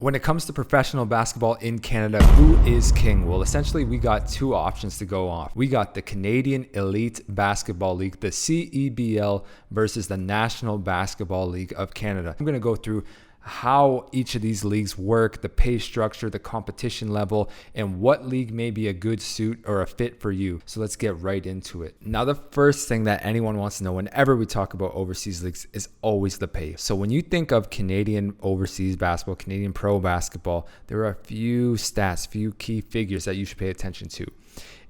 When it comes to professional basketball in Canada, who is king? Well, essentially, we got two options to go off. We got the Canadian Elite Basketball League, the CEBL, versus the National Basketball League of Canada. I'm going to go through how each of these leagues work, the pay structure, the competition level, and what league may be a good suit or a fit for you. So let's get right into it. Now, the first thing that anyone wants to know whenever we talk about overseas leagues is always the pay. So when you think of Canadian overseas basketball, Canadian pro basketball, there are a few stats, few key figures that you should pay attention to.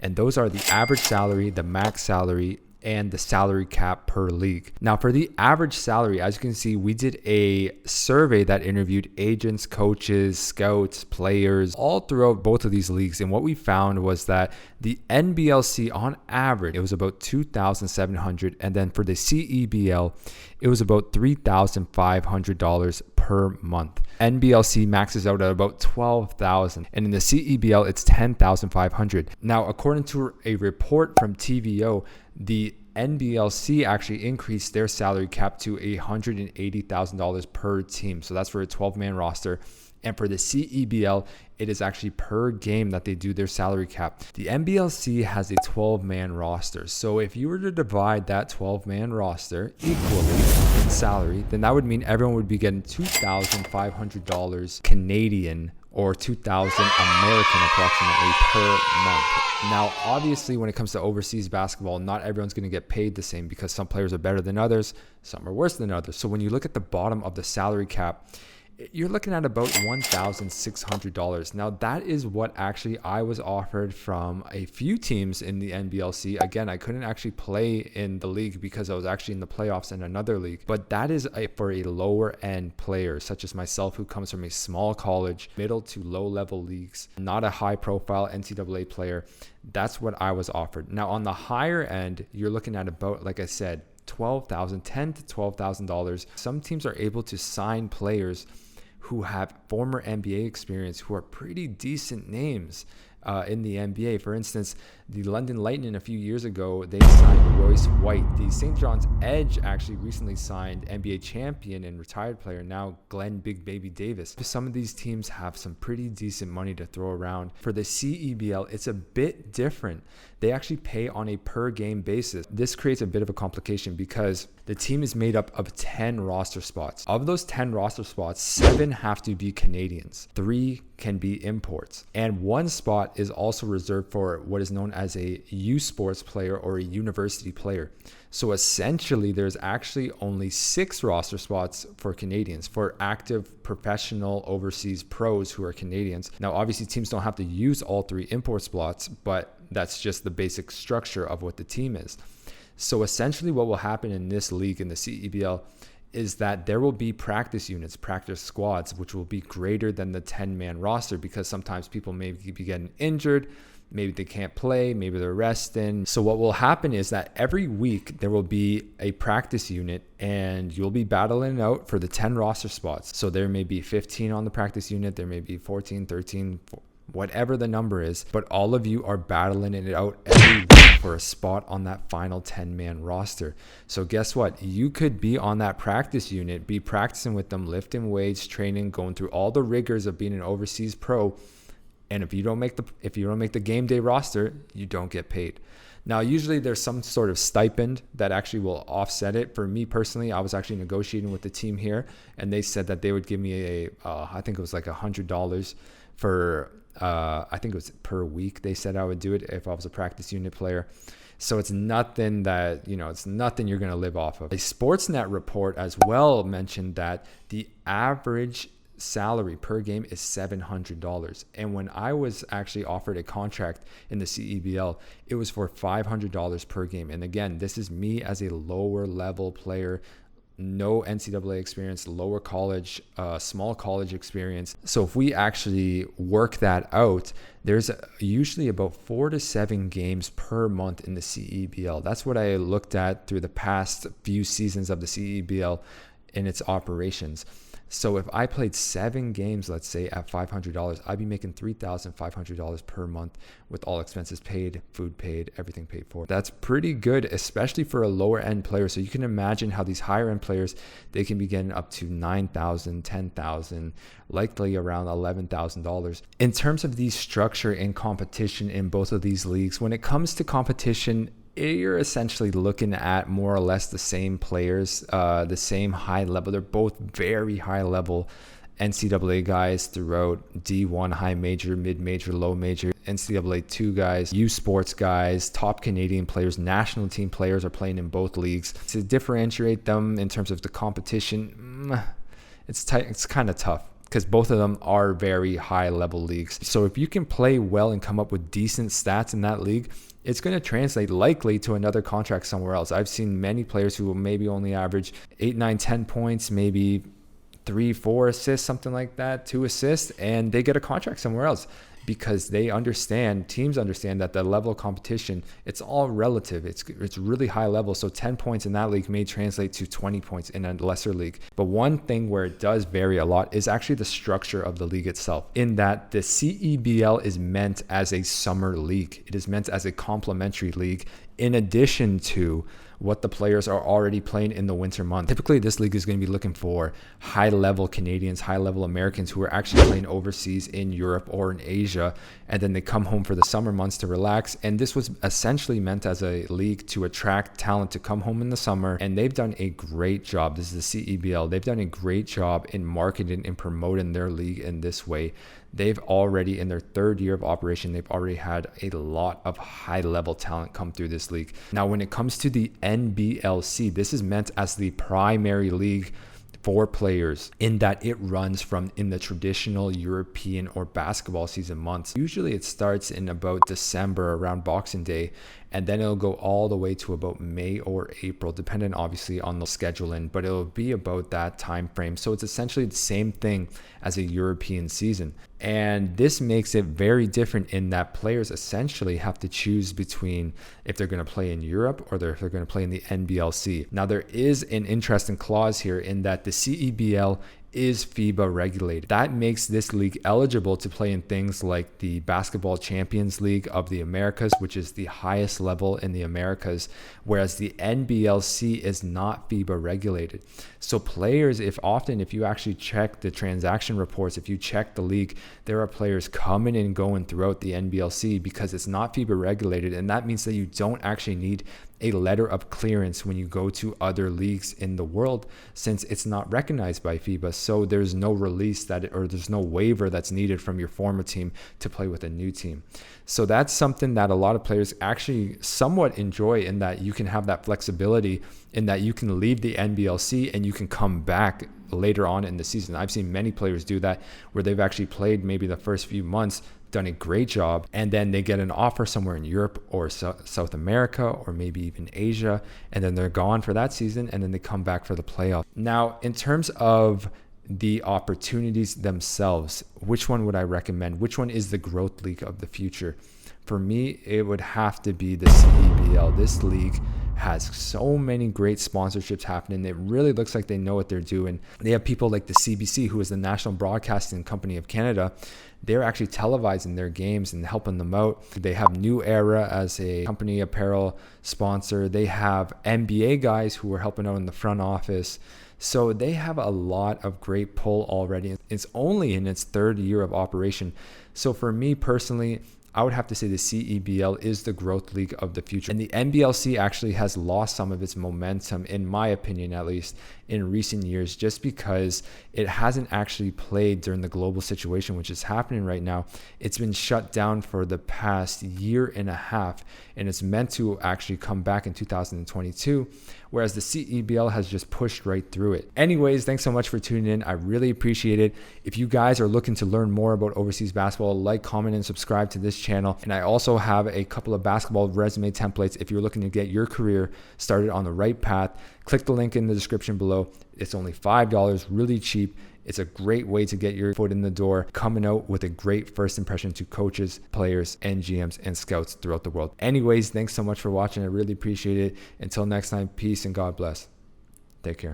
And those are the average salary, the max salary, and the salary cap per league. Now, for the average salary, as you can see, we did a survey that interviewed agents, coaches, scouts, players, all throughout both of these leagues. And what we found was that the NBLC, on average, it was about $2,700. And then for the CEBL, it was about $3,500 per month. NBLC maxes out at about $12,000, and in the CEBL, it's $10,500. Now, according to a report from TVO, the NBLC actually increased their salary cap to $180,000 per team. So that's for a 12-man roster. And for the CEBL, it is actually per game that they do their salary cap. The NBLC has a 12-man roster. So if you were to divide that 12-man roster equally in salary, then that would mean everyone would be getting $2,500 Canadian or $2,000 American approximately per month. Now, obviously, when it comes to overseas basketball, not everyone's going to get paid the same because some players are better than others, some are worse than others. So when you look at the bottom of the salary cap, you're looking at about $1,600. Now, that is what actually I was offered from a few teams in the NBLC. Again, I couldn't actually play in the league because I was actually in the playoffs in another league. But that is for a lower end player, such as myself, who comes from a small college, middle to low level leagues, not a high profile NCAA player. That's what I was offered. Now, on the higher end, you're looking at about, like I said, $10,000 to $12,000. Some teams are able to sign players who have former NBA experience, who are pretty decent names in the NBA. For instance, the London Lightning a few years ago, they signed Royce White. The St. John's Edge actually recently signed NBA champion and retired player, now Glen Big Baby Davis. Some of these teams have some pretty decent money to throw around. For the CEBL, it's a bit different. They actually pay on a per game basis. This creates a bit of a complication because the team is made up of 10 roster spots. Of those 10 roster spots, 7 have to be Canadians, 3 can be imports, and 1 spot is also reserved for what is known as a U Sports player or a university player. So essentially, there's actually only 6 roster spots for Canadians, for active professional overseas pros who are Canadians. Now, obviously, teams don't have to use all 3 import spots, but that's just the basic structure of what the team is. So essentially what will happen in this league, in the CEBL, is that there will be practice units, practice squads, which will be greater than the 10-man roster because sometimes people may be getting injured, maybe they can't play, maybe they're resting. So what will happen is that every week there will be a practice unit and you'll be battling out for the 10 roster spots. So there may be 15 on the practice unit, there may be 14, 13, whatever the number is, but all of you are battling it out every week for a spot on that final 10-man roster. So guess what? You could be on that practice unit, be practicing with them, lifting weights, training, going through all the rigors of being an overseas pro. And if you don't make the game day roster, you don't get paid. Now, usually there's some sort of stipend that actually will offset it. For me personally, I was actually negotiating with the team here, and they said that they would give me I think it was like $100 for, I think it was per week. They said I would do it if I was a practice unit player. So it's nothing that, it's nothing you're going to live off of. A Sportsnet report as well mentioned that the average salary per game is $700. And when I was actually offered a contract in the CEBL, it was for $500 per game. And again, this is me as a lower level player, no NCAA experience, lower college, small college experience. So if we actually work that out, there's usually about 4 to 7 games per month in the CEBL. That's what I looked at through the past few seasons of the CEBL in its operations. So if I played 7 games, let's say at $500, I'd be making $3,500 per month with all expenses paid, food paid, everything paid for. That's pretty good, especially for a lower end player. So you can imagine how these higher end players, they can be getting up to $9,000, $10,000, likely around $11,000. In terms of the structure and competition in both of these leagues, when it comes to competition, you're essentially looking at more or less the same players, the same high level. They're both very high level NCAA guys throughout D1, high major, mid major, low major, NCAA 2 guys, U Sports guys, top Canadian players, national team players are playing in both leagues. To differentiate them in terms of the competition, it's kind of tough, because both of them are very high level leagues. So if you can play well and come up with decent stats in that league, it's going to translate likely to another contract somewhere else. I've seen many players who will maybe only average 8, 9, 10 points, maybe 3, 4 assists, something like that, 2 assists, and they get a contract somewhere else, because teams understand that the level of competition, it's all relative. It's really high level. So 10 points in that league may translate to 20 points in a lesser league. But one thing where it does vary a lot is actually the structure of the league itself, in that the CEBL is meant as a summer league. It is meant as a complementary league in addition to what the players are already playing in the winter months. Typically, this league is going to be looking for high-level Canadians, high-level Americans who are actually playing overseas in Europe or in Asia, and then they come home for the summer months to relax. And this was essentially meant as a league to attract talent to come home in the summer, and they've done a great job. This is the CEBL. They've done a great job in marketing and promoting their league in this way. They've already, in their 3rd year of operation, they've already had a lot of high-level talent come through this league. Now, when it comes to the NBLC, this is meant as the primary league for players, in that it runs from in the traditional European or basketball season months. Usually it starts in about December, around Boxing Day, and then it'll go all the way to about May or April, depending obviously on the scheduling, but it'll be about that time frame. So it's essentially the same thing as a European season. And this makes it very different in that players essentially have to choose between if they're going to play in Europe or if they're going to play in the NBLC. Now, there is an interesting clause here in that the CEBL is FIBA regulated. That makes this league eligible to play in things like the Basketball Champions League of the Americas, which is the highest level in the Americas, whereas the NBLC is not FIBA regulated. So players, if you actually check the transaction reports, if you check the league, there are players coming and going throughout the NBLC because it's not FIBA regulated, and that means that you don't actually need a letter of clearance when you go to other leagues in the world, since it's not recognized by FIBA. So there's no release there's no waiver that's needed from your former team to play with a new team. So that's something that a lot of players actually somewhat enjoy, in that you can have that flexibility, in that you can leave the NBLC and you can come back later on in the season. I've seen many players do that, where they've actually played maybe the first few months, done a great job, and then they get an offer somewhere in Europe or South America or maybe even Asia, and then they're gone for that season, and then they come back for the playoff. Now, in terms of the opportunities themselves, which one would I recommend? Which one is the growth league of the future? For me, it would have to be the CEBL. This league has so many great sponsorships happening. It really looks like they know what they're doing. They have people like the CBC, who is the National Broadcasting Company of Canada. They're actually televising their games and helping them out. They have New Era as a company apparel sponsor. They have NBA guys who are helping out in the front office. So they have a lot of great pull already. It's only in its 3rd year of operation. So for me personally, I would have to say the CEBL is the growth league of the future. And the NBLC actually has lost some of its momentum, in my opinion at least, in recent years, just because it hasn't actually played during the global situation, which is happening right now. It's been shut down for the past year and a half, and it's meant to actually come back in 2022, whereas the CEBL has just pushed right through it. Anyways, thanks so much for tuning in. I really appreciate it. If you guys are looking to learn more about overseas basketball, like, comment, and subscribe to this channel. And I also have a couple of basketball resume templates if you're looking to get your career started on the right path. Click the link in the description below. It's only $5, really cheap. It's a great way to get your foot in the door, coming out with a great first impression to coaches, players, and GMs and scouts throughout the world. Anyways, thanks so much for watching. I really appreciate it. Until next time, peace and God bless. Take care.